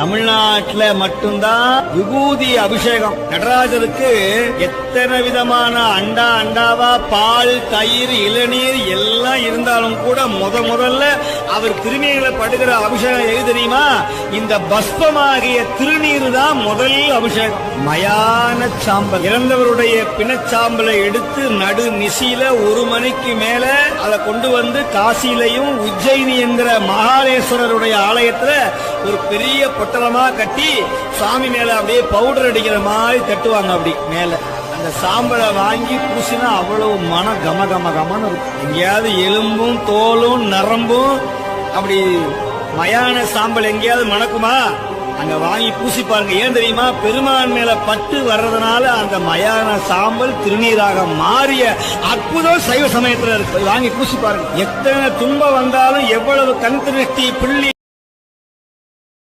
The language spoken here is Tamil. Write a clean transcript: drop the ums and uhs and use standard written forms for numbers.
தமிழ்நாட்டுல மட்டும்தான் விபூதி அபிஷேகம். நடராஜருக்கு எத்தனை விதமான அண்டாவா பால், தயிர், இளநீர் எல்லாம் இருந்தாலும் கூட முதல்ல அவர் திருநீர்ல படுகிற அபிஷேகம் எது தெரியுமா? இந்த பஸ்பமாகிய திருநீர் தான் முதல் அபிஷேகம். மயான சாம்பல், இறந்தவருடைய பிணச்சாம்பலை எடுத்து நடு நிசியில 1 மணிக்கு மேல அதை கொண்டு வந்து காசியிலையும் உஜ்ஜயினி என்கிற மகாலேஸ்வரருடைய ஆலயத்துல ஒரு பெரிய பொட்டலமா கட்டி சாமி மேல அப்படியே பவுடர் அடிக்கிற மாதிரி தட்டுவாங்க. அப்படி மேல அந்த சாம்பலை வாங்கி பூசினா அவ்வளவு மன கமன்னு இருக்கும். எங்கேயாவது எலும்பும் தோலும் நரம்பும் அப்படி மயான சாம்பல் எங்கேயாவது மணக்குமா? அங்க வாங்கி பூசி பாருங்க. ஏன் தெரியுமா? பெருமான் மேல பட்டு வர்றதுனால அந்த மயான சாம்பல் திருநீராக மாறிய அற்புதம் சைவ சமயத்துல இருக்கு. வாங்கி பூசி பாருங்க. எத்தனை துன்பம் வந்தாலும், எவ்வளவு கண் திருஷ்டி பிள்ளி